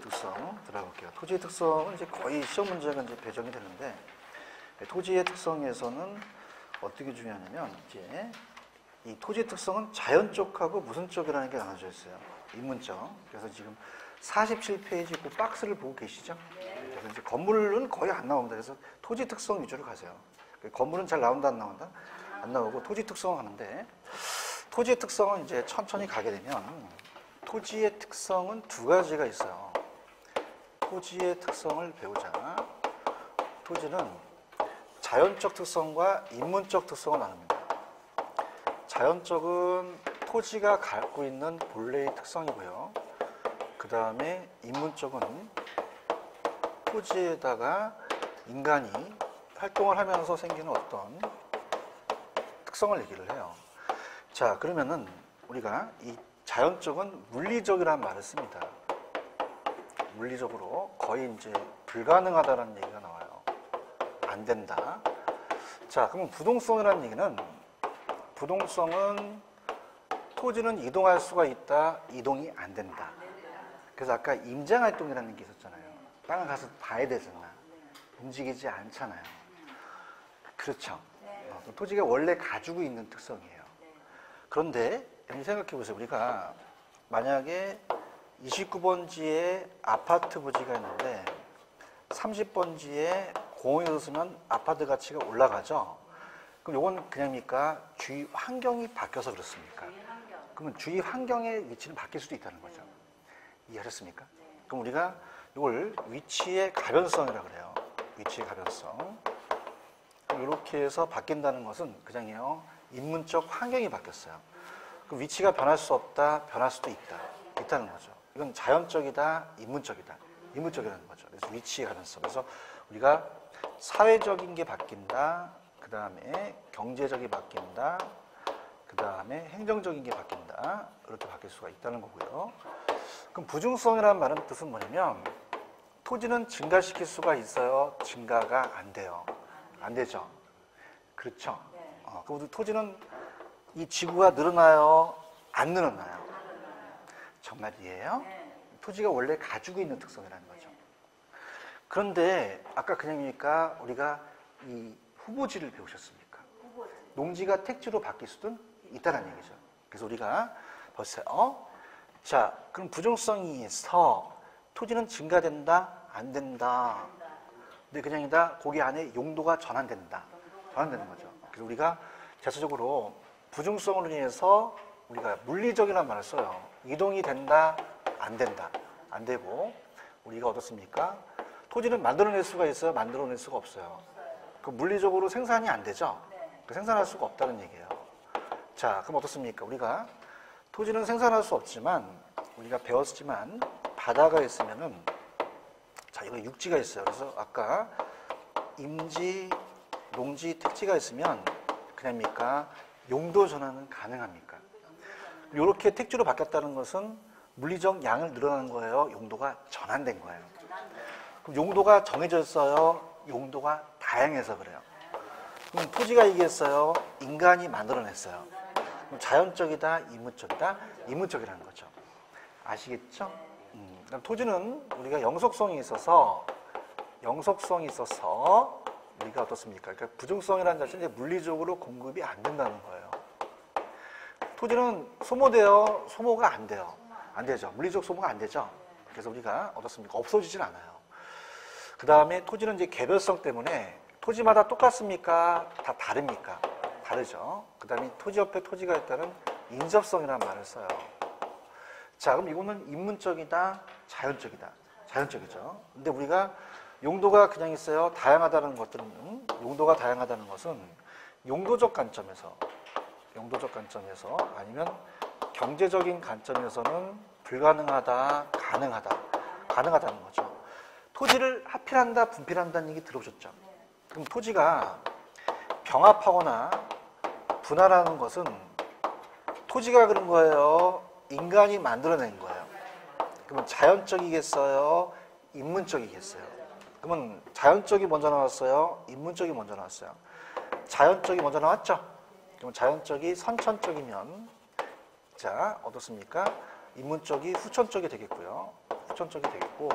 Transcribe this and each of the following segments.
토지의 특성 들어볼게요. 토지의 특성은 이제 거의 시험 문제가 이제 배정이 되는데, 토지의 특성에서는 어떻게 중요하냐면, 이제 이 토지의 특성은 자연적하고 무슨적이라는 게 나눠져 있어요. 인문적. 그래서 지금 47페이지 그 박스를 보고 계시죠? 그래서 이제 건물은 거의 안 나옵니다. 그래서 토지 특성 위주로 가세요. 건물은 잘 나온다, 안 나온다? 안 나오고 토지 특성 하는데, 토지의 특성은 이제 천천히 가게 되면, 토지의 특성은 두 가지가 있어요. 토지의 특성을 배우자. 토지는 자연적 특성과 인문적 특성을 나눕니다. 자연적은 토지가 갖고 있는 본래의 특성이고요. 그 다음에 인문적은 토지에다가 인간이 활동을 하면서 생기는 어떤 특성을 얘기를 해요. 자, 그러면은 우리가 이 자연적은 물리적이라는 말을 씁니다. 물리적으로 거의 이제 불가능하다는 얘기가 나와요. 안 된다. 자, 그러면 부동성이라는 얘기는, 부동성은 토지는 이동할 수가 있다, 이동이 안 된다. 그래서 아까 임장활동이라는 게 있었잖아요. 땅을 가서 봐야 되잖아. 움직이지 않잖아요. 그렇죠. 토지가 원래 가지고 있는 특성이에요. 그런데 생각해 보세요. 우리가 만약에 29번지에 아파트 부지가 있는데 30번지에 공원이 있으면 아파트 가치가 올라가죠. 그럼 이건 그냥입니까? 주위 환경이 바뀌어서 그렇습니까? 그러면 주위 환경의 위치는 바뀔 수도 있다는 거죠. 이해하셨습니까? 그럼 우리가 이걸 위치의 가변성이라고 그래요. 위치의 가변성. 이렇게 해서 바뀐다는 것은 그냥요, 인문적 환경이 바뀌었어요. 그럼 위치가 변할 수 없다, 변할 수도 있다. 있다는 거죠. 이건 자연적이다, 인문적이다. 인문적이라는 거죠. 그래서 위치의 가변성. 그래서 우리가 사회적인 게 바뀐다, 그 다음에 경제적이 바뀐다, 그 다음에 행정적인 게 바뀐다. 이렇게 바뀔 수가 있다는 거고요. 그럼 부중성이라는 말은 뜻은 뭐냐면, 토지는 증가시킬 수가 있어요, 증가가 안 돼요. 안 되죠. 그렇죠. 그럼 토지는 이 지구가 늘어나요, 안 늘어나요? 정말이에요? 토지가 원래 가지고 있는 특성이라는 거죠. 그런데 아까 그냥이니까 우리가 이 후보지를 배우셨습니까? 농지가 택지로 바뀔 수도 있다는 얘기죠. 그래서 우리가 보세요. 자, 그럼 부정성에서 토지는 증가된다, 안 된다. 근데 그냥이다, 거기 안에 용도가 전환된다. 전환되는 거죠. 그래서 우리가 대체적으로 부중성으로 인해서 우리가 물리적이라는 말을 써요. 이동이 된다, 안 된다. 안 되고, 우리가 어떻습니까? 토지는 만들어낼 수가 있어요, 만들어낼 수가 없어요. 그 물리적으로 생산이 안 되죠. 생산할 수가 없다는 얘기예요. 자, 그럼 어떻습니까? 우리가 토지는 생산할 수 없지만, 우리가 배웠지만, 바다가 있으면은, 자, 이거 육지가 있어요. 그래서 아까 임지, 농지, 택지가 있으면 그냥입니까? 용도 전환은 가능합니까? 이렇게 택지로 바뀌었다는 것은 물리적 양을 늘어난 거예요, 용도가 전환된 거예요. 그럼 용도가 정해져 있어요, 용도가 다양해서 그래요. 그럼 토지가 이겼어요, 인간이 만들어냈어요. 그럼 자연적이다, 인문적이다? 인문적이라는 거죠. 아시겠죠? 그럼 토지는 우리가 영속성이 있어서 우리가 어떻습니까? 그러니까 부중성이라는 자체는 물리적으로 공급이 안 된다는 거예요. 토지는 소모돼요, 소모가 안 돼요. 안 되죠. 물리적 소모가 안 되죠. 그래서 우리가 어떻습니까? 없어지진 않아요. 그 다음에 토지는 이제 개별성 때문에 토지마다 똑같습니까? 다 다릅니까? 다르죠. 그 다음에 토지 옆에 토지가 있다는 인접성이라는 말을 써요. 자, 그럼 이거는 인문적이다, 자연적이다. 자연적이죠. 근데 우리가 용도가 그냥 있어요, 다양하다는 것들은, 용도가 다양하다는 것은 용도적 관점에서 아니면 경제적인 관점에서는 불가능하다, 가능하다는 거죠. 토지를 합필한다, 분필한다는 얘기 들어보셨죠? 그럼 토지가 병합하거나 분할하는 것은 토지가 그런 거예요, 인간이 만들어낸 거예요. 그러면 자연적이겠어요, 인문적이겠어요? 그러면 자연적이 먼저 나왔어요, 인문적이 먼저 나왔어요? 자연적이 먼저 나왔죠? 그럼 자연적이 선천적이면, 자, 어떻습니까? 인문적이 후천적이 되겠고요. 후천적이 되겠고,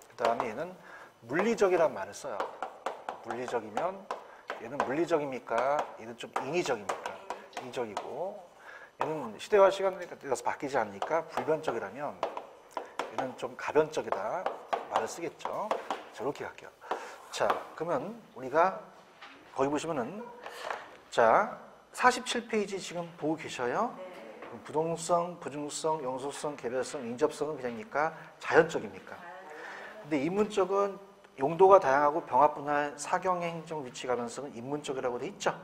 그 다음에 얘는 물리적이란 말을 써요. 물리적이면 얘는 물리적입니까? 얘는 좀 인위적입니까? 인위적이고, 얘는 시대와 시간에 따라서 바뀌지 않으니까 불변적이라면 얘는 좀 가변적이다 말을 쓰겠죠. 자, 이렇게 갈게요. 자, 그러면 우리가 거기 보시면은, 자, 47페이지 지금 보고 계셔요? 그럼 부동성, 부중성, 영속성, 개별성, 인접성은 그냥입니까? 자연적입니까? 근데 인문적은 용도가 다양하고 병합분할, 사경의 행정, 위치, 가변성은 인문적이라고 돼 있죠?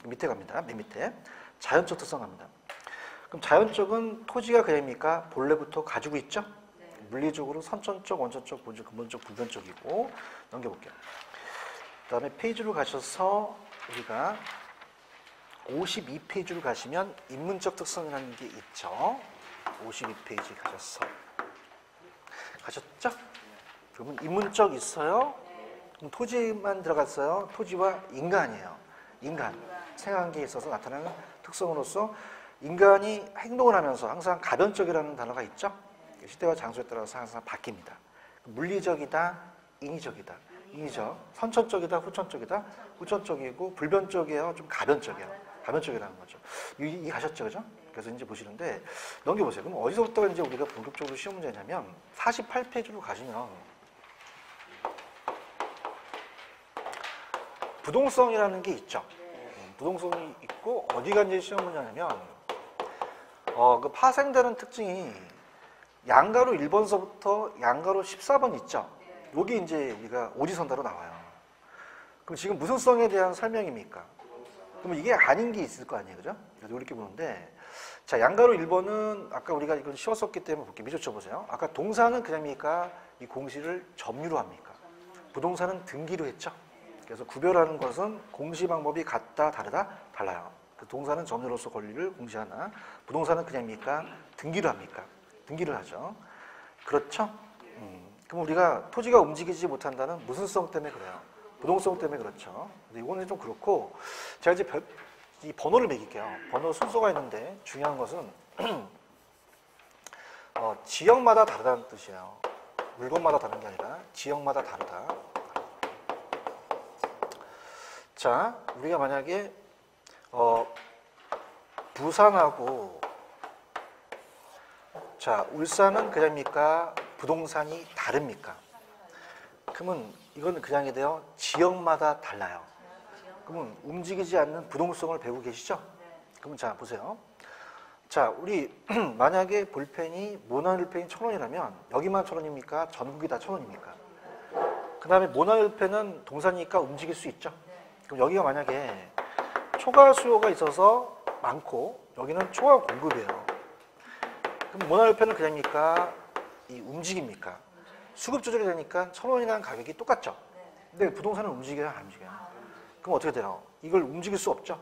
밑에 갑니다. 맨 밑에. 자연적 특성 갑니다. 그럼 자연적은 토지가 그냥입니까? 본래부터 가지고 있죠? 물리적으로 선천적, 원천적, 본적, 근본적, 불변적이고. 넘겨볼게요. 그 다음에 페이지로 가셔서 우리가 52페이지로 가시면 인문적 특성이라는 게 있죠. 52페이지 가셨죠? 그러면 인문적 있어요? 그럼 토지만 들어갔어요? 토지와 인간이에요. 인간. 생활관계에 있어서 나타나는 특성으로서 인간이 행동을 하면서 항상 가변적이라는 단어가 있죠? 시대와 장소에 따라서 항상 바뀝니다. 물리적이다, 인위적이다. 인위적. 선천적이다, 후천적이다. 후천적이고 불변적이에요. 좀 가변적이에요. 가변적이라는 거죠. 이해 가셨죠? 그죠? 그래서 이제 보시는데 넘겨보세요. 그럼 어디서부터 이제 우리가 본격적으로 시험 문제냐면 48페이지로 가시면 부동성이라는 게 있죠. 부동성이 있고 어디가 이제 시험 문제냐면 그 파생되는 특징이 양가로 1번서부터 양가로 14번 있죠. 여기 이제 우리가 오지선다로 나와요. 그럼 지금 무슨 성에 대한 설명입니까? 그럼 이게 아닌 게 있을 거 아니에요, 그죠? 그래서 이렇게 보는데, 자, 양가로 1번은 아까 우리가 이건 쉬웠었기 때문에 볼게요. 미조 쳐보세요. 아까 동사는 그냥입니까? 이 공시를 점유로 합니까? 부동사는 등기로 했죠? 그래서 구별하는 것은 공시 방법이 같다, 다르다, 달라요. 그 동사는 점유로서 권리를 공시하나, 부동사는 그냥입니까? 등기로 합니까? 등기를 하죠. 그렇죠? 그럼 우리가 토지가 움직이지 못한다는 무슨 성 때문에 그래요? 부동성 때문에 그렇죠. 근데 이거는 좀 그렇고, 제가 이제 이 번호를 매길게요. 번호 순서가 있는데 중요한 것은 지역마다 다르다는 뜻이에요. 물건마다 다른 게 아니라 지역마다 다르다. 자, 우리가 만약에 부산하고 자, 울산은 그냥입니까? 부동산이 다릅니까? 그러면 이건 그냥이 돼요. 지역마다 달라요. 그러면 움직이지 않는 부동성을 배우고 계시죠? 그러면 자, 보세요. 자, 우리 만약에 볼펜이 모나일펜이 1,000원이라면 여기만 1,000원입니까? 전국이 다 1,000원입니까? 그 다음에 모나일펜은 동사니까 움직일 수 있죠? 그럼 여기가 만약에 초과 수요가 있어서 많고 여기는 초과 공급이에요. 그럼 모나일펜은 그냥입니까? 이 움직입니까? 수급 조절이 되니까 1,000원이라는 가격이 똑같죠? 근데 부동산은 움직여요? 안 움직여요? 그럼 어떻게 돼요? 이걸 움직일 수 없죠?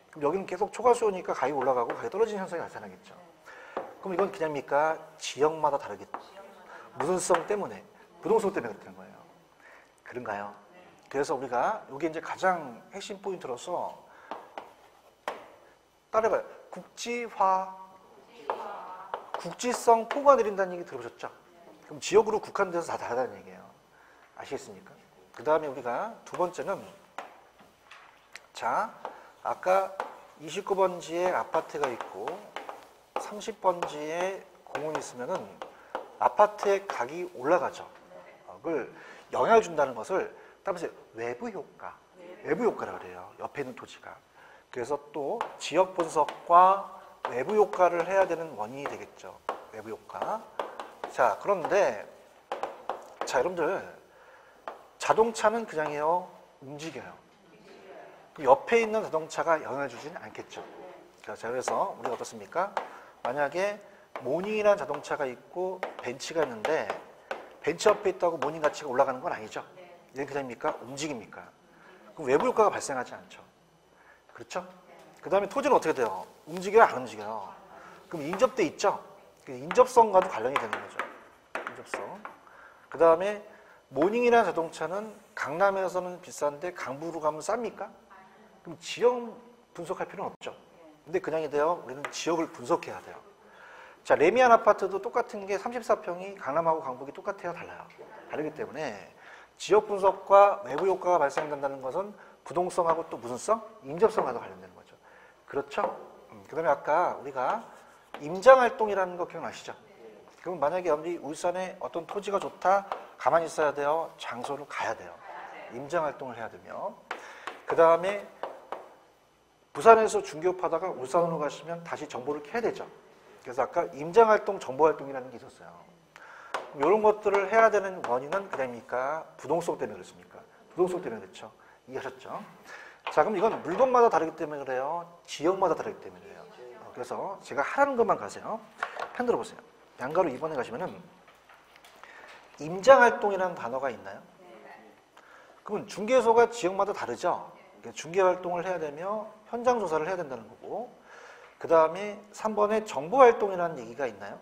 그럼 여기는 계속 초과 수요니까 가격이 올라가고 가격이 떨어지는 현상이 나타나겠죠? 그럼 이건 그냥입니까? 지역마다 다르겠죠? 무슨 성 때문에? 부동성 때문에 그렇다는 거예요. 그런가요? 그래서 우리가 이게 이제 가장 핵심 포인트로서 따라해봐요. 국지성 폭우가 내린다는 얘기 들어보셨죠? 그럼 지역으로 국한돼서 다 다르다는 얘기예요. 아시겠습니까? 그 다음에 우리가 두 번째는 자, 아까 29번지에 아파트가 있고 30번지에 공원이 있으면은 아파트의 가격이 올라가죠. 그걸 영향을 준다는 것을 따라서 외부 효과, 외부 효과라고 그래요. 옆에 있는 토지가. 그래서 또 지역 분석과 외부 효과를 해야 되는 원인이 되겠죠. 외부 효과. 자, 그런데 자, 여러분들 자동차는 그냥요 움직여요. 그 옆에 있는 자동차가 영향을 주지는 않겠죠. 자, 그래서 우리가 어떻습니까? 만약에 모닝이라는 자동차가 있고 벤츠가 있는데 벤츠 옆에 있다고 모닝 가치가 올라가는 건 아니죠. 이게 그냥입니까? 움직입니까? 그럼 외부 효과가 발생하지 않죠. 그렇죠? 그 다음에 토지는 어떻게 돼요? 움직여요? 안 움직여요? 그럼 인접돼 있죠? 인접성과도 관련이 되는 거죠. 인접성. 그 다음에 모닝이라는 자동차는 강남에서는 비싼데 강부로 가면 쌉니까? 그럼 지역 분석할 필요는 없죠. 근데 그냥이 돼요. 우리는 지역을 분석해야 돼요. 자, 레미안 아파트도 똑같은 게 34평이 강남하고 강북이 똑같아요? 달라요? 다르기 때문에 지역 분석과 외부 효과가 발생된다는 것은 부동성하고 또 무슨 성? 인접성과도 관련되는 거죠. 그렇죠? 그 다음에 아까 우리가 임장활동이라는 거 기억나시죠? 그럼 만약에 여러분이 울산에 어떤 토지가 좋다, 가만히 있어야 돼요? 장소를 가야 돼요? 임장활동을 해야 되며, 그 다음에 부산에서 중개업하다가 울산으로 가시면 다시 정보를 캐야 되죠. 그래서 아까 임장활동, 정보활동이라는 게 있었어요. 이런 것들을 해야 되는 원인은 그러니까 부동성 때문에 그렇습니까? 부동성 때문에 그렇죠. 이해하셨죠? 자, 그럼 이건 물건마다 다르기 때문에 그래요? 지역마다 다르기 때문에 그래요? 그래서 제가 하라는 것만 가세요. 편 들어보세요. 양가로 2번에 가시면은 임장활동이라는 단어가 있나요? 그러면 중개소가 지역마다 다르죠? 중개활동을 해야 되며 현장 조사를 해야 된다는 거고, 그 다음에 3번에 정보활동이라는 얘기가 있나요?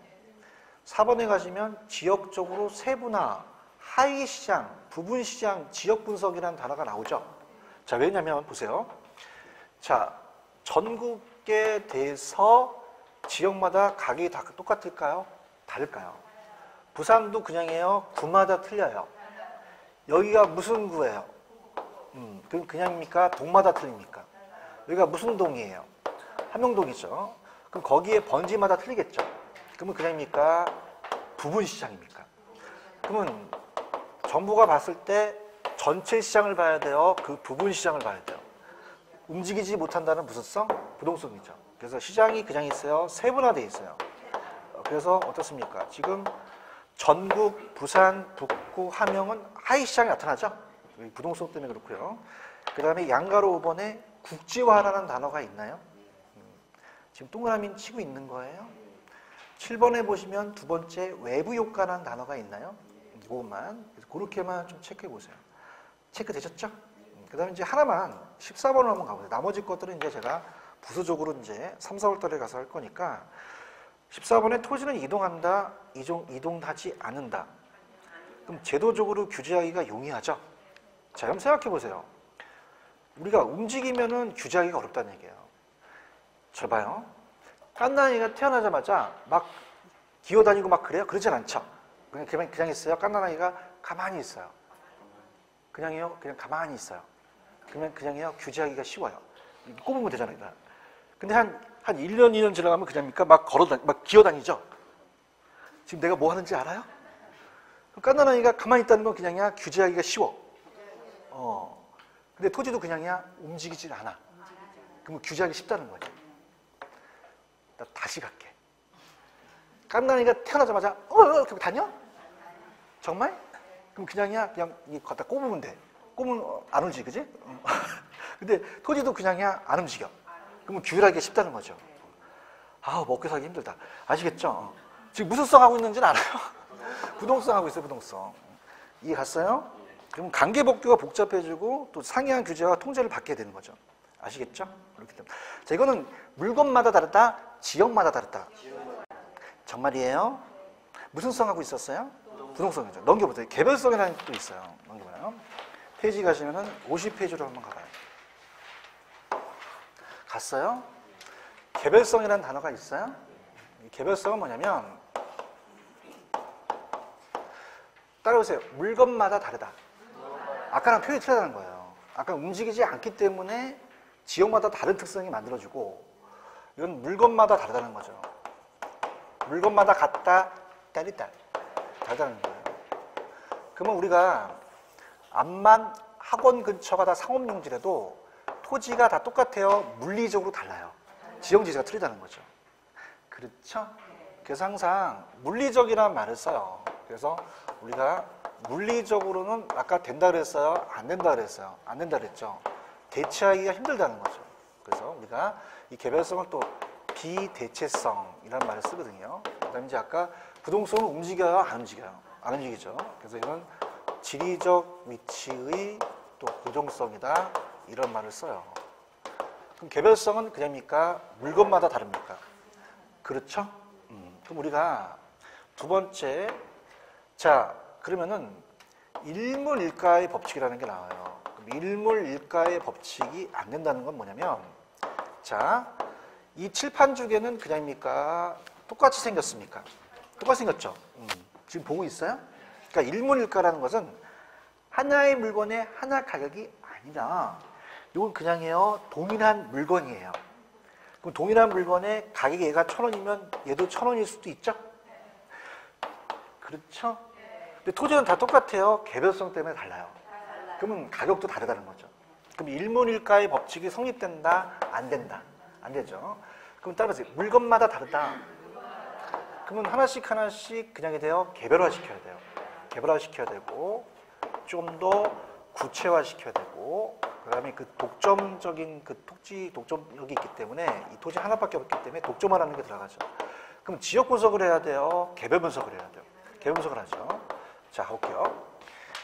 4번에 가시면 지역적으로 세분화, 하위시장, 부분시장, 지역분석이라는 단어가 나오죠. 자, 왜냐면 보세요. 자, 전국에 대해서 지역마다 가격이 다 똑같을까요? 다를까요? 부산도 그냥이에요? 구마다 틀려요. 여기가 무슨 구예요? 그럼 그냥입니까? 동마다 틀립니까? 여기가 무슨 동이에요? 함영동이죠. 그럼 거기에 번지마다 틀리겠죠. 그러면 그냥입니까? 부분시장입니까? 그러면 정부가 봤을 때 전체 시장을 봐야 돼요? 그 부분 시장을 봐야 돼요? 움직이지 못한다는 무슨 성? 부동성이죠. 그래서 시장이 그냥 있어요? 세분화되어 있어요. 그래서 어떻습니까? 지금 전국, 부산, 북구, 함영은 하위 시장이 나타나죠? 부동성 때문에 그렇고요. 그 다음에 양가로 5번에 국지화라는 단어가 있나요? 지금 동그라미 치고 있는 거예요. 7번에 보시면 두 번째 외부 효과라는 단어가 있나요? 이것만 그렇게만 좀 체크해 보세요. 체크 되셨죠? 그 다음에 이제 하나만 14번으로 한번 가보세요. 나머지 것들은 이제 제가 부수적으로 이제 3, 4월 달에 가서 할 거니까 14번에 토지는 이동한다, 이동하지 않는다. 그럼 제도적으로 규제하기가 용이하죠? 자, 그럼 생각해 보세요. 우리가 움직이면은 규제하기가 어렵다는 얘기예요. 저 봐요. 깐난이가 태어나자마자 막 기어다니고 막 그래요? 그러진 않죠. 그냥 있어요. 깐난아이가 가만히 있어요. 그냥요, 그냥 가만히 있어요. 그러면 그냥요, 규제하기가 쉬워요. 꼽으면 되잖아요. 근데 한 1년, 2년 지나가면 그냥입니까? 막 기어다니죠? 지금 내가 뭐 하는지 알아요? 깐난아이가 가만히 있다는 건 그냥이야, 규제하기가 쉬워. 근데 토지도 그냥이야, 움직이질 않아. 그러면 규제하기 쉽다는 거죠. 나 다시 갈게. 깐난이가 태어나자마자 이렇게 다녀? 정말? 그럼 그냥이야, 그냥 갖다 꼽으면 돼. 꼽으면 안 움직이, 그지? 근데 토지도 그냥이야, 안 움직여. 그러면 규율하기가 쉽다는 거죠. 먹고 살기 힘들다. 아시겠죠? 지금 무슨 성 하고 있는지는 알아요? 부동성 하고 있어요, 부동성. 이해 갔어요? 그럼 관계법규가 복잡해지고 또 상이한 규제와 통제를 받게 되는 거죠. 아시겠죠? 그렇기 때문에. 자, 이거는 물건마다 다르다, 지역마다 다르다. 정말이에요? 무슨 성 하고 있었어요? 부동성이죠. 넘겨보세요. 개별성이라는 게 또 있어요. 넘겨봐요. 페이지 가시면은 50페이지로 한번 가봐요. 갔어요? 개별성이라는 단어가 있어요? 이 개별성은 뭐냐면, 따라오세요. 물건마다 다르다. 아까랑 표현이 틀리다는 거예요. 아까 움직이지 않기 때문에 지역마다 다른 특성이 만들어지고, 이건 물건마다 다르다는 거죠. 물건마다 같다, 다르다. 다르다는 거예요. 그러면 우리가 암만 학원 근처가 다 상업용지라도 토지가 다 똑같아요. 물리적으로 달라요. 지형지시가 틀리다는 거죠. 그렇죠? 그래서 항상 물리적이라는 말을 써요. 그래서 우리가 물리적으로는 아까 된다 그랬어요? 안 된다 그랬어요? 안 된다 그랬죠? 대체하기가 힘들다는 거죠. 그래서 우리가 이 개별성을 또 비대체성이라는 말을 쓰거든요. 그 다음에 이제 아까 부동성은 움직여요? 안 움직여요? 안 움직이죠. 그래서 이건 지리적 위치의 또 고정성이다. 이런 말을 써요. 그럼 개별성은 그냥입니까? 물건마다 다릅니까? 그렇죠? 그럼 우리가 두 번째, 자, 그러면은 일물일가의 법칙이라는 게 나와요. 그럼 일물일가의 법칙이 안 된다는 건 뭐냐면, 자, 이 칠판죽에는 그냥입니까? 똑같이 생겼습니까? 똑같이 생겼죠? 지금 보고 있어요? 그러니까 일문일가라는 것은 하나의 물건의 하나 가격이 아니라 이건 그냥요 동일한 물건이에요. 그럼 동일한 물건의 가격이 얘가 1,000원이면 얘도 1,000원일 수도 있죠? 그렇죠? 근데 토지는 다 똑같아요. 개별성 때문에 달라요. 그러면 가격도 다르다는 거죠. 그럼 일문일가의 법칙이 성립된다? 안 된다? 안 되죠. 그럼 따라서 물건마다 다르다. 그러면 하나씩 그냥이 돼요. 개별화 시켜야 돼요. 개별화 시켜야 되고 좀 더 구체화 시켜야 되고 그다음에 그 독점적인 그 독점력이 있기 때문에 이 토지 하나밖에 없기 때문에 독점화라는 게 들어가죠. 그럼 지역 분석을 해야 돼요. 개별 분석을 해야 돼요. 개별 분석을 하죠. 자, 가볼게요.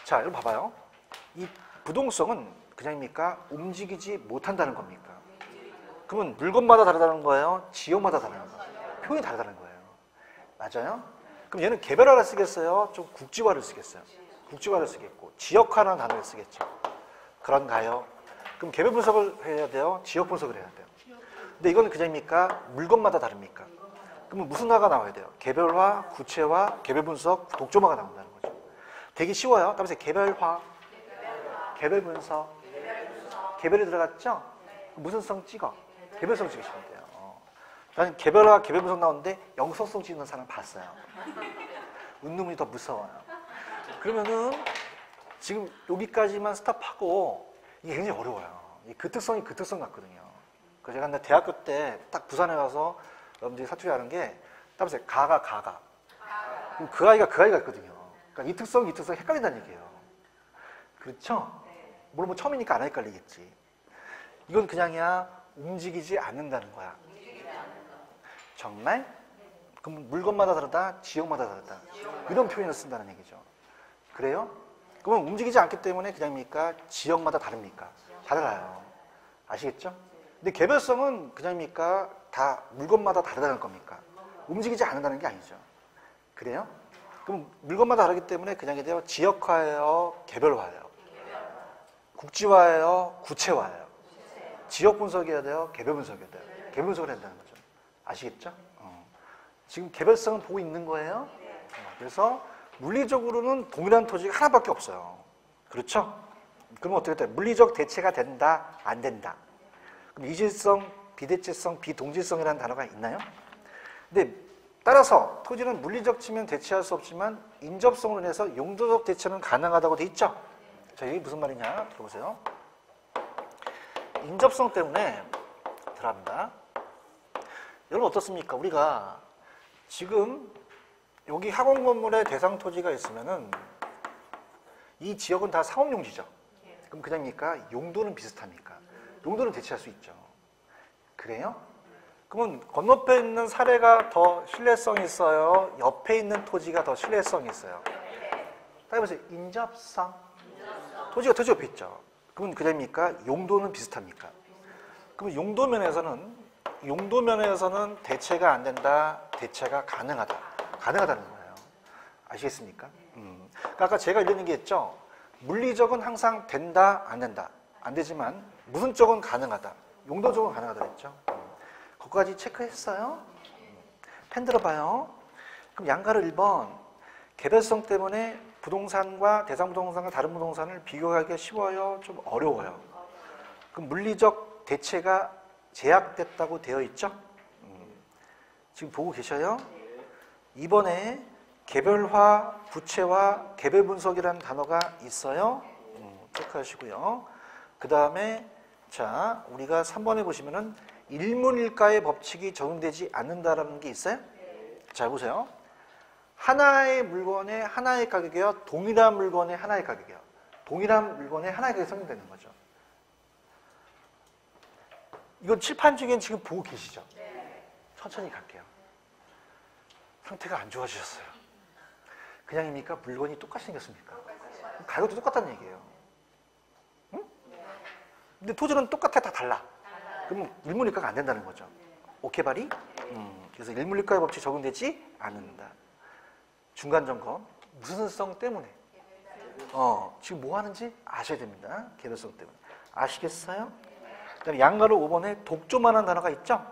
자, 여러분 봐봐요. 이 부동성은 그냥입니까? 움직이지 못한다는 겁니까? 그러면 물건마다 다르다는 거예요? 지역마다 다르다는 거예요? 표현이 다르다는 거예요. 맞아요? 그럼 얘는 개별화를 쓰겠어요? 좀 국지화를 쓰겠어요? 국지화를 쓰겠고 지역화라는 단어를 쓰겠죠. 그런가요? 그럼 개별 분석을 해야 돼요? 지역 분석을 해야 돼요? 근데 이건 그냥입니까? 물건마다 다릅니까? 그러면 무슨 화가 나와야 돼요? 개별화, 구체화, 개별 분석, 독점화가 나온다는 거죠. 되게 쉬워요. 따라서 개별화, 개별 분석, 개별이 들어갔죠? 무슨 성 찍어? 개별성 찍으시면 돼요. 나는 개별화, 개별 분석 나오는데 영속성 찍는 사람 봤어요. 웃는 분이 더 무서워요. 그러면은 지금 여기까지만 스탑하고 이게 굉장히 어려워요. 그 특성이 그 특성 같거든요. 그래서 제가 대학교 때 딱 부산에 가서 여러분들이 사투리 하는 게 따라서 가가. 그럼 그 아이가 있거든요. 그러니까 이 특성 헷갈린다는 얘기예요. 그렇죠? 물론 뭐 처음이니까 안 헷갈리겠지. 이건 그냥이야 움직이지 않는다는 거야. 정말? 그럼 물건마다 다르다, 지역마다 다르다. 이런 표현을 쓴다는 얘기죠. 그래요? 그러면 움직이지 않기 때문에 그냥입니까? 지역마다 다릅니까? 달라요. 아시겠죠? 근데 개별성은 그냥입니까? 다 물건마다 다르다는 겁니까? 움직이지 않는다는 게 아니죠. 그래요? 그럼 물건마다 다르기 때문에 그냥이 돼요. 지역화예요? 개별화예요? 국지화예요? 구체화예요? 지역 분석해야 돼요? 개별 분석해야 돼요? 개별 분석을 해야 된다는 거죠. 아시겠죠? 지금 개별성은 보고 있는 거예요. 그래서 물리적으로는 동일한 토지가 하나밖에 없어요. 그렇죠? 그럼 어떻게 돼요? 물리적 대체가 된다? 안 된다? 그럼 이질성, 비대체성, 비동질성이라는 단어가 있나요? 근데 따라서 토지는 물리적 측면 대체할 수 없지만 인접성으로 인해서 용도적 대체는 가능하다고 돼 있죠? 자, 이게 무슨 말이냐? 들어보세요. 인접성 때문에 들어갑니다. 여러분 어떻습니까? 우리가 지금 여기 학원 건물에 대상 토지가 있으면은 이 지역은 다 상업용지죠. 그럼 그냥입니까? 용도는 비슷합니까? 용도는 대체할 수 있죠. 그래요? 그러면 건너편에 있는 사례가 더 신뢰성이 있어요? 옆에 있는 토지가 더 신뢰성이 있어요? 다시 보세요. 인접성. 토지가 더 옆에 있죠. 그러면 그냥입니까? 용도는 비슷합니까? 그럼 용도면에서는 대체가 안 된다, 대체가 가능하다는 거예요. 아시겠습니까? 그러니까 아까 제가 이런 얘기했죠. 물리적은 항상 된다, 안 된다. 안 되지만 무슨적은 가능하다, 용도적은 가능하다 했죠. 그거까지 체크했어요. 펜 들어봐요. 그럼 양가를 1번 개별성 때문에 부동산과 대상 부동산과 다른 부동산을 비교하기가 쉬워요? 좀 어려워요? 그럼 물리적 대체가 제약됐다고 되어 있죠? 지금 보고 계셔요? 이번에 개별화, 구체화, 개별 분석이라는 단어가 있어요. 체크하시고요. 그 다음에 자, 우리가 3번에 보시면은 일문일가의 법칙이 적용되지 않는다라는 게 있어요? 자, 보세요. 하나의 물건의 하나의 가격이요, 동일한 물건의 하나의 가격이요. 동일한 물건의 하나의 가격이 성립되는 거죠. 이건 칠판 중엔 지금 보고 계시죠? 천천히 갈게요. 상태가 안 좋아지셨어요. 그냥입니까? 물건이 똑같이 생겼습니까? 가격도 똑같다는 얘기예요. 응? 근데 토지는 똑같아, 다 달라. 그러면 일문일가가 안 된다는 거죠. 오케이 바리? 그래서 일문일가의 법칙이 적용되지 않는다. 중간 점검. 무슨 성 때문에? 지금 뭐 하는지 아셔야 됩니다. 개별성 때문에. 아시겠어요? 그다음에 양가로 5번에 독점하는 단어가 있죠?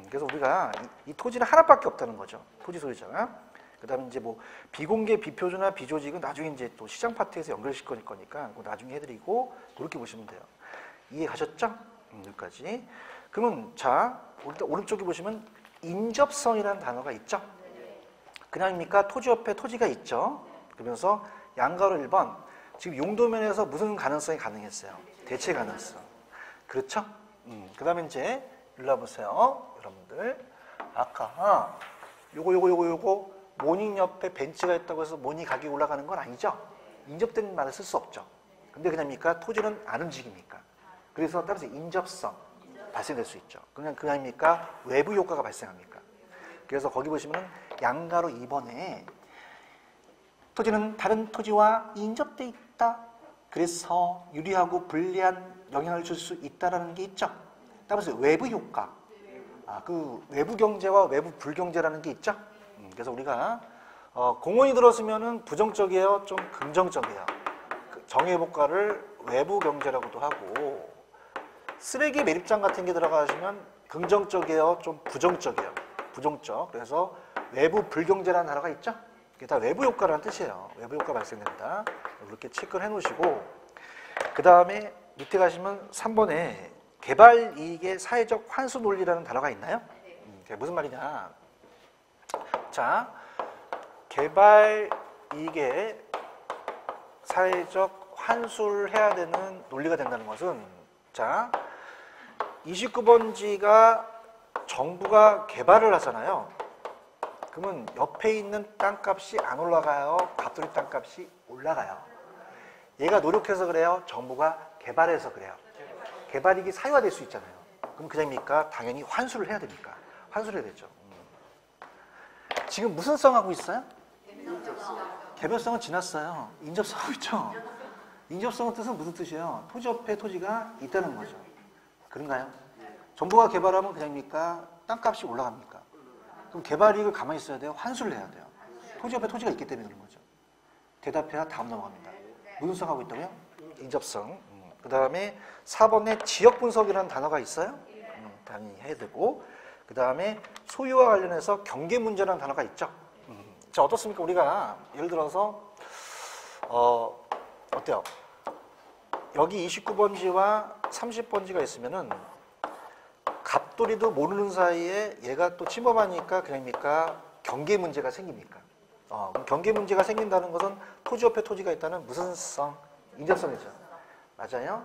그래서 우리가 이 토지는 하나밖에 없다는 거죠. 토지 소유자가. 그다음에 이제 뭐 비공개, 비표준화, 비조직은 나중에 이제 또 시장 파트에서 연결시킬 거니까 그거 나중에 해드리고 그렇게 보시면 돼요. 이해 가셨죠? 여기까지. 그러면 자 일단 오른쪽에 보시면 인접성이라는 단어가 있죠. 그냥입니까? 토지 옆에 토지가 있죠. 그러면서 양가로 1번 지금 용도면에서 무슨 가능성이 가능했어요? 대체 가능성. 그렇죠? 그 다음에 이제 일로 와보세요. 여러분들 아까 요거 모닝 옆에 벤치가 있다고 해서 모닝 가격이 올라가는 건 아니죠. 인접된 말을 쓸 수 없죠. 근데 그냥입니까? 토지는 안 움직입니까? 그래서 따라서 인접성 발생될 수 있죠. 그냥입니까? 외부 효과가 발생합니까? 그래서 거기 보시면은 양가로 2번에 토지는 다른 토지와 인접돼 있다. 그래서 유리하고 불리한 영향을 줄 수 있다라는 게 있죠. 따라서 외부 효과. 그 외부 경제와 외부 불경제라는 게 있죠. 그래서 우리가 공원이 들어서면은 부정적이에요, 좀 긍정적이에요. 그 정의효과를 외부 경제라고도 하고 쓰레기 매립장 같은 게 들어가시면 긍정적이에요, 좀 부정적이에요. 부정적. 그래서 외부 불경제라는 단어가 있죠. 이게 다 외부 효과라는 뜻이에요. 외부 효과 발생된다. 이렇게 체크를 해놓으시고 그 다음에 밑에 가시면 3번에 개발 이익의 사회적 환수 논리라는 단어가 있나요? 그게 무슨 말이냐? 자, 개발 이익의 사회적 환수를 해야 되는 논리가 된다는 것은 자, 29번지가 정부가 개발을 하잖아요. 그러면 옆에 있는 땅값이 안 올라가요? 갑돌이 땅값이 올라가요? 얘가 노력해서 그래요? 정부가 개발해서 그래요? 개발이익이 사유화될 수 있잖아요. 그럼 그냥입니까? 당연히 환수를 해야 됩니까? 환수를 해야 되죠. 지금 무슨 성 하고 있어요? 개별성은 지났어요. 인접성 하고 있죠. 인접성의 뜻은 무슨 뜻이에요? 토지 옆에 토지가 있다는 거죠. 그런가요? 정부가 개발하면 그냥입니까? 땅값이 올라갑니까? 그럼 개발이익을 가만히 있어야 돼요? 환수를 해야 돼요? 토지 옆에 토지가 있기 때문에 그런 거죠. 대답해야 다음 넘어갑니다. 무슨 성 하고 있다고요? 인접성. 그 다음에 4번에 지역 분석이라는 단어가 있어요. 당연히 해야 되고 그 다음에 소유와 관련해서 경계 문제라는 단어가 있죠. 자, 어떻습니까? 우리가 예를 들어서 어때요? 여기 29번지와 30번지가 있으면은 갑돌이도 모르는 사이에 얘가 또 침범하니까 그냥입니까? 경계 문제가 생깁니까? 그럼 경계 문제가 생긴다는 것은 토지 옆에 토지가 있다는 무슨 성? 인접성이죠. 맞아요?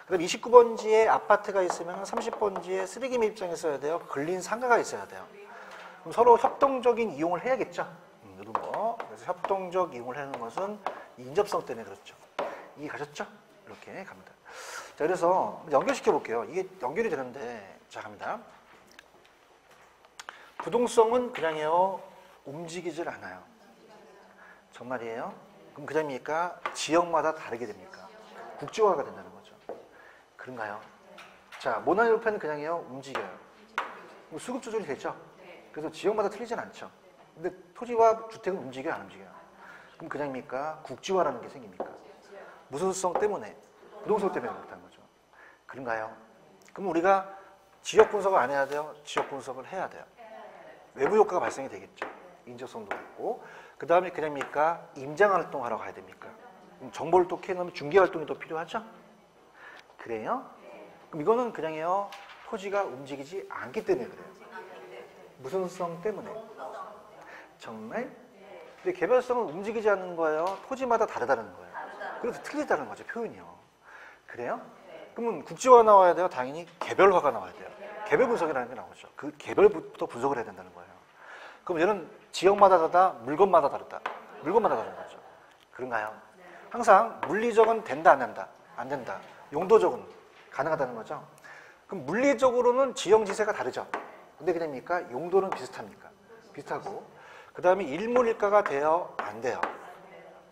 그럼 29번지에 아파트가 있으면 30번지에 쓰레기 매입장이 있어야 돼요. 근린 상가가 있어야 돼요. 그럼 서로 협동적인 이용을 해야겠죠. 이런 거. 그래서 협동적 이용을 하는 것은 인접성 때문에 그렇죠. 이해 가셨죠? 이렇게 갑니다. 자, 그래서 연결시켜 볼게요. 이게 연결이 되는데, 자, 갑니다. 부동성은 그냥요, 움직이질 않아요. 정말이에요? 그럼 그냥입니까? 지역마다 다르게 됩니까? 국지화가 된다는 거죠. 그런가요? 자, 모나이오펜은 그냥요, 움직여요. 수급 조절이 되죠? 그래서 지역마다 틀리진 않죠. 근데 토지와 주택은 움직여요, 안 움직여요? 그럼 그냥입니까? 국지화라는 게 생깁니까? 무슨 성 때문에? 부동성 때문에 그렇다는 거죠. 그런가요? 그럼 우리가 지역 분석을 안 해야 돼요? 지역 분석을 해야 돼요. 외부 효과가 발생이 되겠죠. 인적성도 있고. 그 다음에 그냥입니까? 임장 활동하러 가야 됩니까? 그럼 정보를 또 캐놓으면 중개 활동이 또 필요하죠? 그래요? 그럼 이거는 그냥요, 토지가 움직이지 않기 때문에 그래요. 무슨 성 때문에? 정말? 근데 개별성은 움직이지 않는 거예요? 토지마다 다르다는 거예요. 그래서 틀리다는 거죠, 표현이요. 그래요? 그러면 국지화가 나와야 돼요? 당연히 개별화가 나와야 돼요. 개별 분석이라는 게 나오죠. 그 개별부터 분석을 해야 된다는 거예요. 그럼 얘는 지역마다 다르다, 물건마다 다르다. 물건마다 다른 거죠. 그런가요? 항상 물리적은 된다, 안 된다? 안 된다. 용도적은 가능하다는 거죠. 그럼 물리적으로는 지형지세가 다르죠. 근데 그냥입니까? 용도는 비슷합니까? 비슷하고. 그 다음에 일물일가가 돼요? 안 돼요?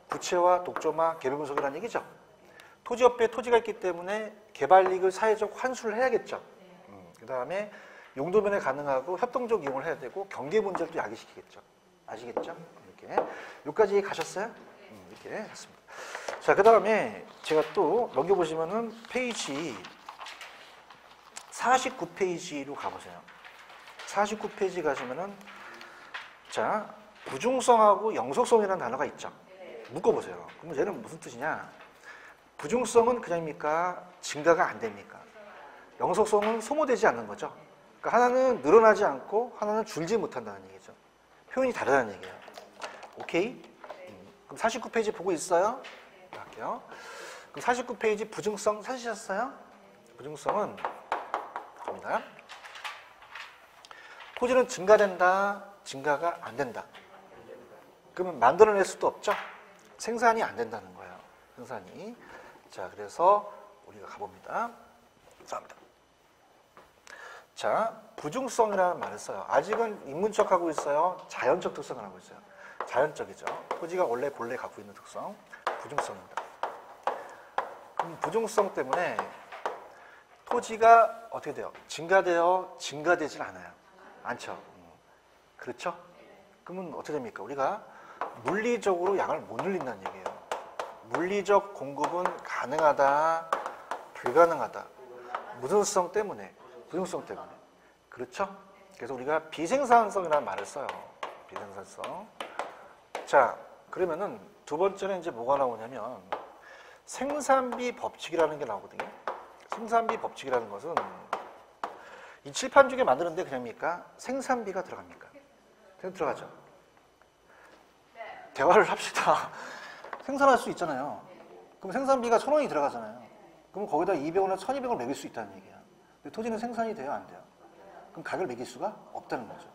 부채와 독점화, 개별 분석이라는 얘기죠. 토지 옆에 토지가 있기 때문에 개발이익을 사회적 환수를 해야겠죠. 그 다음에 용도면에 가능하고 협동적 이용을 해야 되고 경계 문제를 또 야기시키겠죠. 아시겠죠? 이렇게. 여기까지 가셨어요? 이렇게 했습니다. 자, 그 다음에 제가 또 넘겨보시면은 페이지 49페이지로 가보세요. 49페이지 가시면은 자, 부중성하고 영속성이라는 단어가 있죠. 묶어보세요. 그럼 얘는 무슨 뜻이냐? 부중성은 그냥입니까? 증가가 안 됩니까? 영속성은 소모되지 않는 거죠. 그러니까 하나는 늘어나지 않고 하나는 줄지 못한다는 얘기죠. 표현이 다르다는 얘기예요. 오케이? 그럼 49페이지 보고 있어요? 할게요. 그럼 49페이지 부중성 찾으셨어요? 부중성은 갑니다. 토지는 증가된다, 증가가 안 된다. 그러면 만들어낼 수도 없죠. 생산이 안 된다는 거예요. 생산이. 자, 그래서 우리가 가봅니다. 자, 부중성이라는 말을 써요. 아직은 인문척하고 있어요. 자연적 특성을 하고 있어요. 자연적이죠. 토지가 원래 본래 갖고 있는 특성, 부중성입니다. 그럼 부중성 때문에 토지가 어떻게 돼요? 증가돼요? 증가되질 않아요. 않죠. 그렇죠? 그러면 어떻게 됩니까? 우리가 물리적으로 양을 못 늘린다는 얘기예요. 물리적 공급은 가능하다, 불가능하다. 무슨성 때문에? 부중성 때문에. 그렇죠? 그래서 우리가 비생산성이라는 말을 써요. 비생산성. 자, 그러면은 두 번째는 이제 뭐가 나오냐면 생산비 법칙이라는 게 나오거든요. 생산비 법칙이라는 것은 이 칠판 중에 만드는데 그냥입니까? 생산비가 들어갑니까? 들어가죠. 대화를 합시다. 생산할 수 있잖아요. 그럼 생산비가 1,000원이 들어가잖아요. 그럼 거기다 200원이나 1,200원을 매길 수 있다는 얘기야. 근데 토지는 생산이 돼요? 안 돼요? 그럼 가격을 매길 수가 없다는 거죠.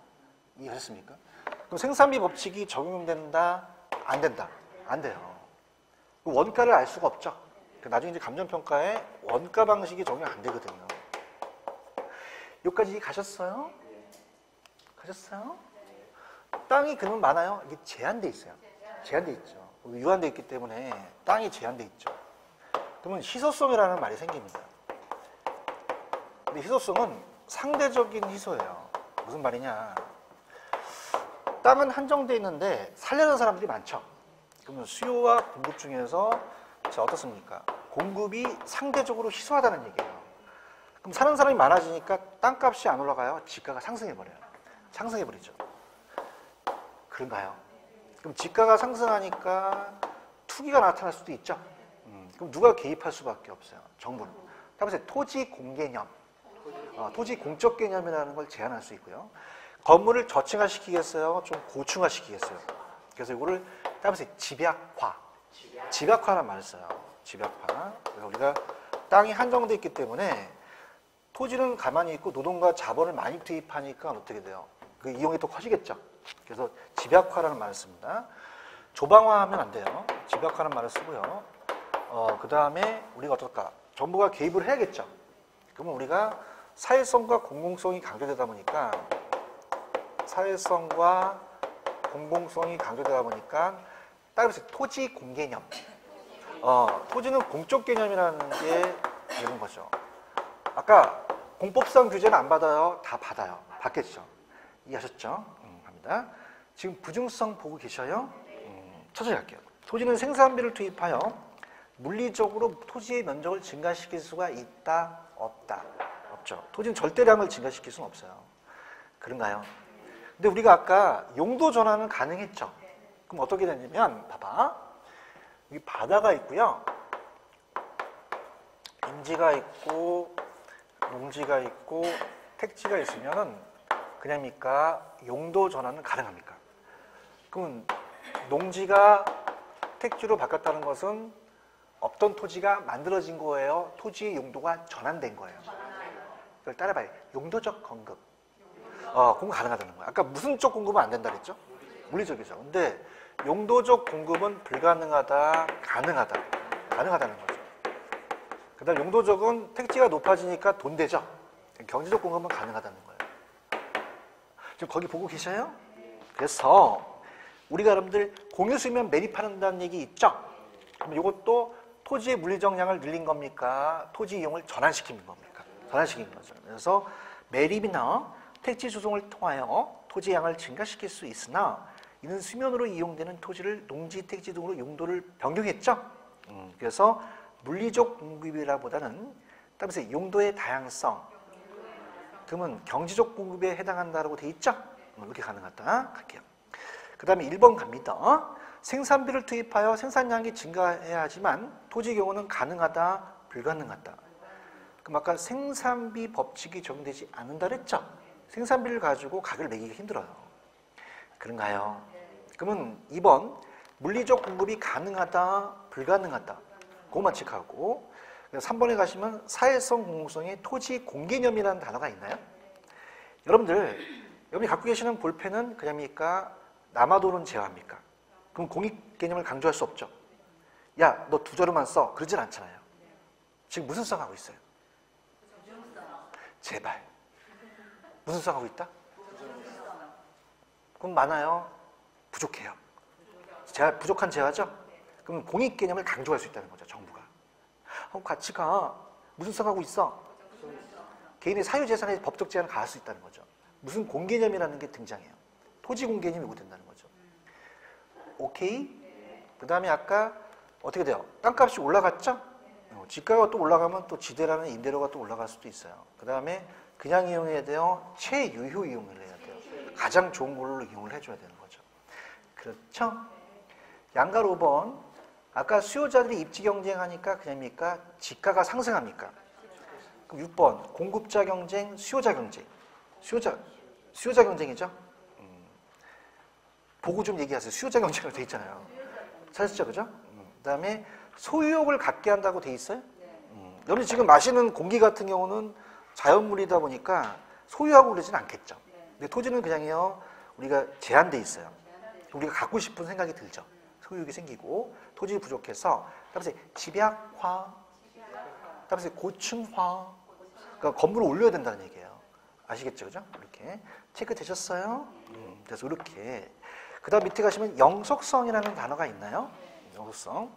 이해하셨습니까? 그럼 생산비 법칙이 적용된다? 안 된다? 안 돼요. 원가를 알 수가 없죠. 나중에 이제 감정평가에 원가 방식이 적용 안 되거든요. 여기까지 가셨어요? 가셨어요? 땅이 그러면 많아요? 이게 제한돼 있어요. 제한돼 있죠. 유한돼 있기 때문에 땅이 제한돼 있죠. 그러면 희소성이라는 말이 생깁니다. 근데 희소성은 상대적인 희소예요. 무슨 말이냐? 땅은 한정돼 있는데 살려는 사람들이 많죠. 그러면 수요와 공급 중에서 자, 어떻습니까? 공급이 상대적으로 희소하다는 얘기예요. 그럼 사는 사람이 많아지니까 땅값이 안 올라가요? 지가가 상승해버려요. 상승해버리죠. 그런가요? 그럼 지가가 상승하니까 투기가 나타날 수도 있죠. 그럼 누가 개입할 수밖에 없어요? 정부는. 따라서 토지 공개념, 토지 공적 개념이라는 걸 제한할 수 있고요. 건물을 저층화시키겠어요? 좀 고층화시키겠어요? 그래서 이거를 따라서 집약화, 집약화라는 말을 써요. 집약화. 그래서 우리가 땅이 한정돼 있기 때문에 토지는 가만히 있고 노동과 자본을 많이 투입하니까 어떻게 돼요? 그 이용이 더 커지겠죠. 그래서 집약화라는 말을 씁니다. 조방화하면 안 돼요. 집약화라는 말을 쓰고요. 그 다음에 우리가 어떨까? 정부가 개입을 해야겠죠. 그러면 우리가 사회성과 공공성이 강조되다 보니까 사회성과 공공성이 강조되다 보니까 따라서 토지 공개념. 토지는 공적 개념이라는 게 되는 거죠. 아까 공법상 규제는 안 받아요? 다 받아요. 받겠죠. 이해하셨죠? 합니다. 지금 부중성 보고 계셔요? 천천히 할게요. 토지는 생산비를 투입하여 물리적으로 토지의 면적을 증가시킬 수가 있다? 없다? 없죠. 토지는 절대량을 증가시킬 수는 없어요. 그런가요? 근데 우리가 아까 용도 전환은 가능했죠. 그럼 어떻게 되냐면 봐봐. 여기 바다가 있고요. 임지가 있고 농지가 있고 택지가 있으면은 그냥입니까? 용도 전환은 가능합니까? 그러면 농지가 택지로 바뀌었다는 것은 없던 토지가 만들어진 거예요? 토지의 용도가 전환된 거예요? 이걸 따라봐요. 용도적 공급. 공급 가능하다는 거예요. 아까 무슨 쪽 공급은 안 된다 그랬죠? 물리적이죠. 근데 용도적 공급은 불가능하다, 가능하다. 가능하다는 거죠. 그 다음 용도적은 택지가 높아지니까 돈 되죠? 경제적 공급은 가능하다는 거예요. 지금 거기 보고 계셔요? 그래서 우리가 여러분들 공유수면 매립한다는 얘기 있죠? 그럼 이것도 토지의 물리적량을 늘린 겁니까? 토지 이용을 전환시킨 겁니까? 전환시킨 거죠. 그래서 매립이나 택지 조성을 통하여 토지 양을 증가시킬 수 있으나 이는 수면으로 이용되는 토지를 농지, 택지 등으로 용도를 변경했죠. 그래서 물리적 공급이라보다는 따라서 용도의 다양성, 그러면 경제적 공급에 해당한다라고 돼 있죠? 이렇게 가능하다 갈게요. 그 다음에 1번 갑니다. 생산비를 투입하여 생산량이 증가해야 하지만 토지의 경우는 가능하다, 불가능하다. 그럼 아까 생산비 법칙이 적용되지 않는다 그랬죠? 생산비를 가지고 가격을 매기기 힘들어요. 그런가요? 그러면 2번 물리적 공급이 가능하다, 불가능하다. 그것만 체크하고 3번에 가시면 사회성 공공성의 토지 공개념이라는 단어가 있나요? 여러분이 갖고 계시는 볼펜은 그냥입니까? 남아도는 제화입니까? 그럼 공익 개념을 강조할 수 없죠. 야, 너 두 자루만 써. 그러진 않잖아요. 지금 무슨 성 하고 있어요? 제발. 무슨 성 하고 있다? 그럼 많아요? 부족해요. 부족한 제화죠? 그럼 공익 개념을 강조할 수 있다는 거죠, 정부가. 같이 가. 무슨 성 하고 있어? 개인의 사유재산의 법적 제한을 가할 수 있다는 거죠. 무슨 공개념이라는 게 등장해요. 토지 공개념이 요구된다는 거죠. 오케이? 그 다음에 아까 어떻게 돼요? 땅값이 올라갔죠? 지가가 또 올라가면 또 지대라는 임대료가 또 올라갈 수도 있어요. 그 다음에 그냥 이용해야 돼요? 최유효 이용을 해야 돼요. 가장 좋은 걸로 이용을 해줘야 되는 거죠. 그렇죠? 양가 5번. 아까 수요자들이 입지 경쟁하니까 그냥입니까? 지가가 상승합니까? 그럼 6번. 공급자 경쟁, 수요자 경쟁. 수요자 경쟁이죠? 보고 좀 얘기하세요. 수요자 경쟁으로 돼 있잖아요. 찾으시죠, 그죠? 그 다음에 소유욕을 갖게 한다고 돼 있어요? 여러분 지금 마시는 공기 같은 경우는 자연물이다 보니까 소유하고 그러진 않겠죠. 근데 토지는 그냥요, 우리가 제한돼 있어요. 우리가 갖고 싶은 생각이 들죠. 소유욕이 생기고 토지 부족해서 따라서 집약화, 따라서 고층화, 그러니까 건물을 올려야 된다는 얘기예요. 아시겠죠, 그죠? 이렇게 체크 되셨어요? 그래서 이렇게. 그 다음 밑에 가시면 영속성이라는 단어가 있나요? 영속성.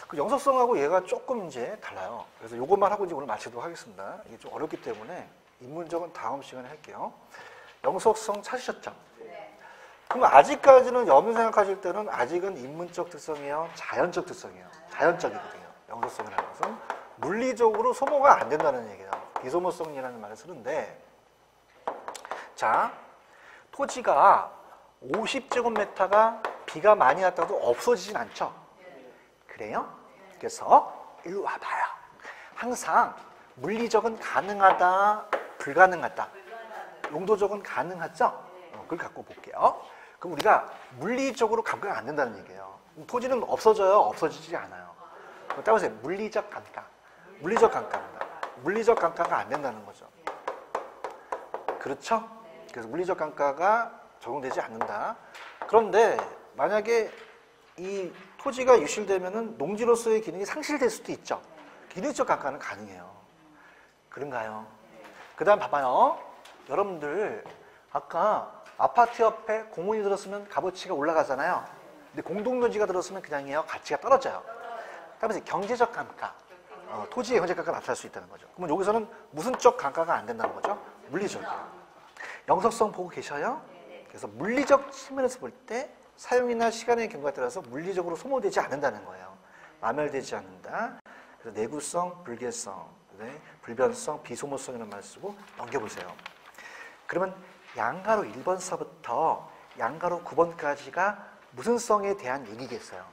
그 영속성하고 얘가 조금 이제 달라요. 그래서 이것만 하고 이제 오늘 마치도록 하겠습니다. 이게 좀 어렵기 때문에 인문적은 다음 시간에 할게요. 영속성 찾으셨죠? 네. 그럼 아직까지는 여러분 생각하실 때는 아직은 인문적 특성이에요? 자연적 특성이에요? 자연적이거든요. 영속성이라는 것은 물리적으로 소모가 안 된다는 얘기예요. 비소모성이라는 말을 쓰는데, 자, 토지가 50제곱미터가 비가 많이 왔다고 없어지진 않죠? 그래요? 그래서 일로 와봐요. 항상 물리적은 가능하다, 불가능하다. 용도적은 가능하죠? 그걸 갖고 볼게요. 그럼 우리가 물리적으로 감가가 안 된다는 얘기예요. 토지는 없어져요? 없어지지 않아요. 따라서 물리적 감가. 물리적 감가입니다. 물리적 감가가 안 된다는 거죠. 그렇죠? 그래서 물리적 감가가 적용되지 않는다. 그런데 만약에 이 토지가 유실되면은 농지로서의 기능이 상실될 수도 있죠. 기능적 감가는 가능해요. 그런가요? 그 다음 봐봐요. 여러분들 아까 아파트 옆에 공원이 들었으면 값어치가 올라가잖아요. 근데 공동묘지가 들었으면 그냥이에요. 가치가 떨어져요. 따라서 경제적 감가, 토지의 경제적 감가가 나타날 수 있다는 거죠. 그러면 여기서는 무슨 적 감가가 안 된다는 거죠? 물리적이에요. 영속성 보고 계셔요? 그래서 물리적 측면에서 볼 때 사용이나 시간의 경과에 따라서 물리적으로 소모되지 않는다는 거예요. 마멸되지 않는다. 그래서 내구성, 불개성, 불변성, 비소모성이라는 말 쓰고 넘겨보세요. 그러면 양가로 1번서부터 양가로 9번까지가 무슨 성에 대한 얘기겠어요?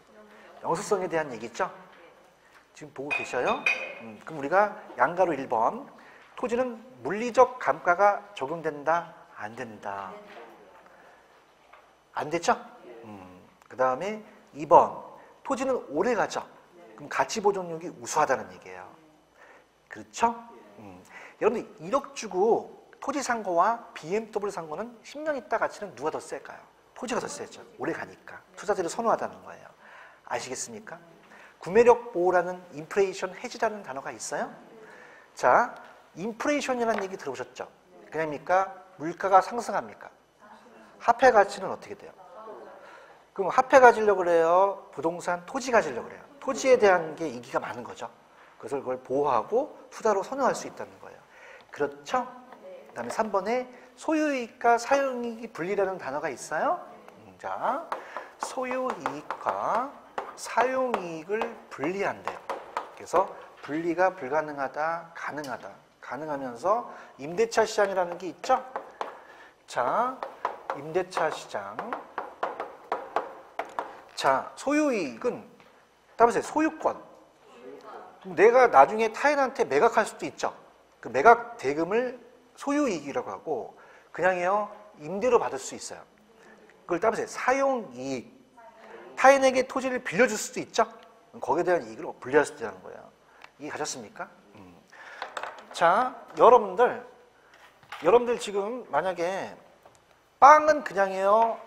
영속성에 대한 얘기죠? 지금 보고 계셔요? 그럼 우리가 양가로 1번 토지는 물리적 감가가 적용된다? 안 된다? 안 됐죠? 그 다음에 2번 토지는 오래 가죠? 그럼 가치 보존력이 우수하다는 얘기예요. 그렇죠? 여러분들 1억 주고 토지 산 거와 BMW 산 거는 10년 있다 가치는 누가 더 셀까요? 토지가 더 세죠. 오래 가니까. 투자자를 선호하다는 거예요. 아시겠습니까? 구매력 보호라는 인플레이션 해지라는 단어가 있어요. 자, 인플레이션이라는 얘기 들어보셨죠? 그냥입니까? 물가가 상승합니까? 화폐 가치는 어떻게 돼요? 그럼 화폐 가지려고 그래요? 부동산, 토지 가지려고 그래요? 토지에 대한 게 인기가 많은 거죠. 그래서 그걸 보호하고 투자로 선호할 수 있다는 거예요. 그렇죠? 그 다음에 3번에 소유이익과 사용이익이 분리라는 단어가 있어요. 자, 소유이익과 사용이익을 분리한대요. 그래서 분리가 불가능하다, 가능하다. 가능하면서 임대차 시장이라는 게 있죠? 자, 임대차 시장. 자, 소유이익은 따라서 소유권. 내가 나중에 타인한테 매각할 수도 있죠. 그 매각 대금을 소유이익이라고 하고 그냥요 임대로 받을 수 있어요. 그걸 따라서 사용이익. 타인에게 토지를 빌려줄 수도 있죠. 거기에 대한 이익을 분리할 수도 있다는 거예요. 이해가셨습니까? 자, 여러분들 지금 만약에 빵은 그냥요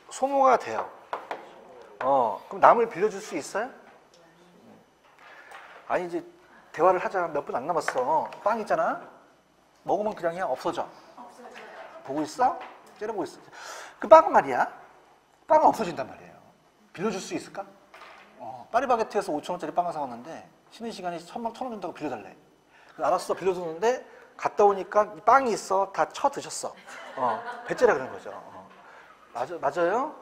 소모가 돼요. 그럼 남을 빌려줄 수 있어요? 아니 이제 대화를 하자. 몇 분 안 남았어. 빵 있잖아. 먹으면 그냥 없어져. 보고 있어? 째려보고 있어. 그 빵은 말이야. 빵은 없어진단 말이에요. 빌려줄 수 있을까? 파리바게트에서 5,000원짜리 빵을 사왔는데 쉬는 시간에 1,000원 준다고 빌려달래. 알았어. 빌려주는데 갔다 오니까 빵이 있어. 다 쳐 드셨어. 배째라 그런 거죠. 맞아요?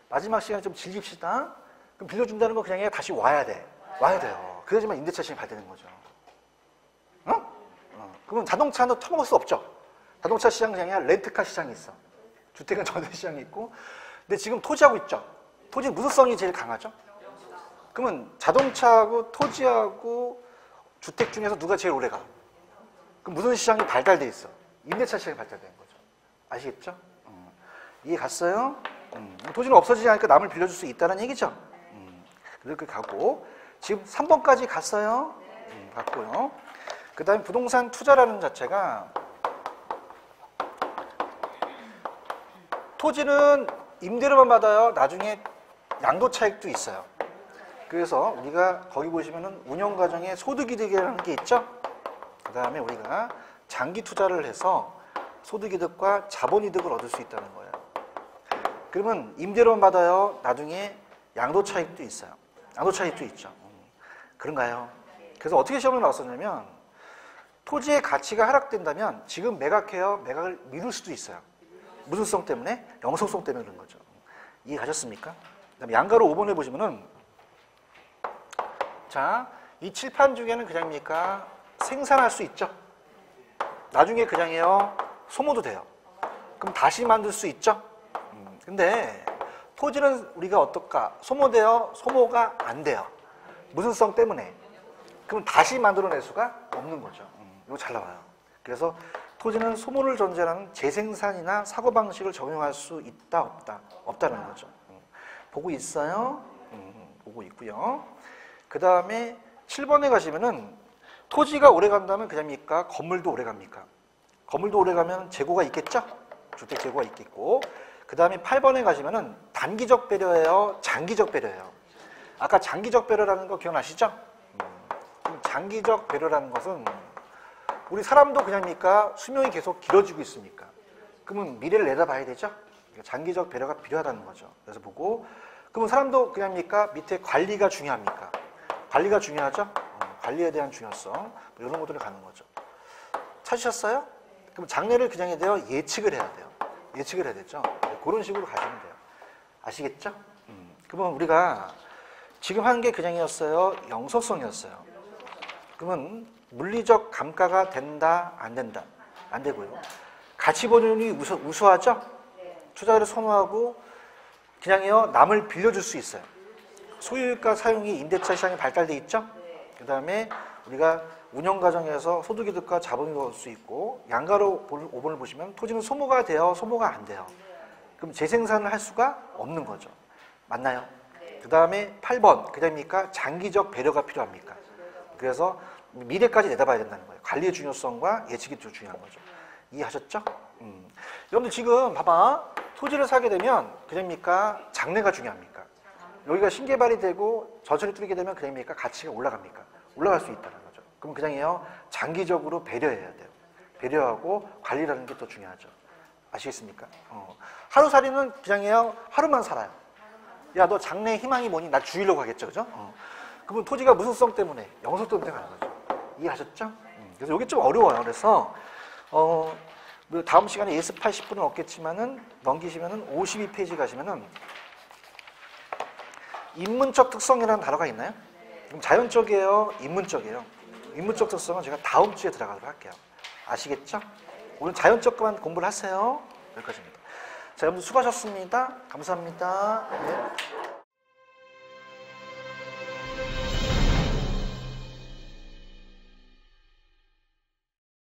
마지막 시간에 좀 즐깁시다. 그럼 빌려준다는 거 그냥 다시 와야 돼. 와야 돼요. 그래야지만 임대차 시장이 발되는 거죠. 그러면 자동차는 터먹을 수 없죠. 자동차 시장 그냥 렌트카 시장이 있어. 주택은 전세 시장이 있고. 근데 지금 토지하고 있죠. 토지 무소성이 제일 강하죠. 그러면 자동차하고 토지하고 주택 중에서 누가 제일 오래 가? 그럼 무슨 시장이 발달돼 있어? 임대차 시장이 발달되는 거죠. 아시겠죠? 이해 갔어요? 토지는 없어지지 않으니까 남을 빌려줄 수 있다는 얘기죠. 그렇게 가고 지금 3번까지 갔어요. 갔고요. 그 다음에 부동산 투자라는 자체가 토지는 임대료만 받아요. 나중에 양도 차익도 있어요. 그래서 우리가 거기 보시면은 운영 과정에 소득이득이라는 게 있죠. 그 다음에 우리가 장기 투자를 해서 소득이득과 자본이득을 얻을 수 있다는 거예요. 그러면 임대료만 받아요. 나중에 양도 차익도 있어요. 양도 차익도 있죠. 그런가요? 그래서 어떻게 시험을 나왔었냐면 토지의 가치가 하락된다면 지금 매각해요. 매각을 미룰 수도 있어요. 무슨 성 때문에? 영속성 때문에 그런 거죠. 이해 가셨습니까? 그다음에 양가로 5번에 보시면은 자, 이 칠판 중에는 그냥입니까? 생산할 수 있죠. 나중에 그냥이요. 소모도 돼요. 그럼 다시 만들 수 있죠. 근데 토지는 우리가 어떨까? 소모돼요? 소모가 안 돼요. 무슨 성 때문에? 그럼 다시 만들어낼 수가 없는 거죠. 이거 잘 나와요. 그래서 토지는 소모를 전제하는 재생산이나 사고방식을 적용할 수 있다, 없다? 없다는 거죠. 보고 있어요? 보고 있고요. 그 다음에 7번에 가시면은 토지가 오래 간다면 그냥입니까? 건물도 오래 갑니까? 건물도 오래 가면 재고가 있겠죠? 주택 재고가 있겠고. 그 다음에 8번에 가시면은 단기적 배려예요? 장기적 배려예요? 아까 장기적 배려라는 거 기억나시죠? 장기적 배려라는 것은 우리 사람도 그냥입니까? 수명이 계속 길어지고 있습니까? 그러면 미래를 내다봐야 되죠? 장기적 배려가 필요하다는 거죠. 그래서 보고 그러면 사람도 그냥입니까? 밑에 관리가 중요합니까? 관리가 중요하죠? 관리에 대한 중요성 이런 것들을 가는 거죠. 찾으셨어요? 그럼 장래를 그냥에 대해 예측을 해야 돼요. 예측을 해야 되죠. 그런 식으로 가시면 돼요. 아시겠죠? 그러면 우리가 지금 한 게 그냥이었어요? 영속성이었어요. 그러면 물리적 감가가 된다? 안 된다? 안 되고요. 가치 보존이 우수하죠? 투자를 선호하고 그냥요 남을 빌려줄 수 있어요. 소유일가 사용이 임대차 시장이 발달돼 있죠? 그 다음에 우리가 운영 과정에서 소득이득과 자본이 얻을 수 있고 양가로 5번을 보시면 토지는 소모가 돼요? 소모가 안 돼요? 그럼 재생산을 할 수가 없는 거죠. 맞나요? 그 다음에 8번 그다음입니까? 장기적 배려가 필요합니까? 그래서 미래까지 내다봐야 된다는 거예요. 관리의 중요성과 예측이 좀 중요한 거죠. 이해하셨죠? 여러분들 지금 봐봐. 토지를 사게 되면 그냥입니까? 장래가 중요합니까? 여기가 신개발이 되고 저천이 뚫리게 되면 그냥입니까? 가치가 올라갑니까? 올라갈 수 있다는 거죠. 그럼 그냥이요. 장기적으로 배려해야 돼요. 배려하고 관리라는 게 더 중요하죠. 아시겠습니까? 하루살이는 그냥이요. 하루만 살아요. 야, 너 장래의 희망이 뭐니? 나 죽이려고 하겠죠, 그죠? 그러면 토지가 무슨 성 때문에? 영속 때문에 가는 거죠. 이해하셨죠? 그래서 이게 좀 어려워요. 그래서 다음 시간에 예습 80분은 없겠지만은 넘기시면은 52페이지 가시면은 인문적 특성이라는 단어가 있나요? 그럼 자연적이에요? 인문적이에요? 인문적 특성은 제가 다음 주에 들어가도록 할게요. 아시겠죠? 오늘 자연적만 공부를 하세요. 여기까지입니다. 자, 여러분 수고하셨습니다. 감사합니다. 네.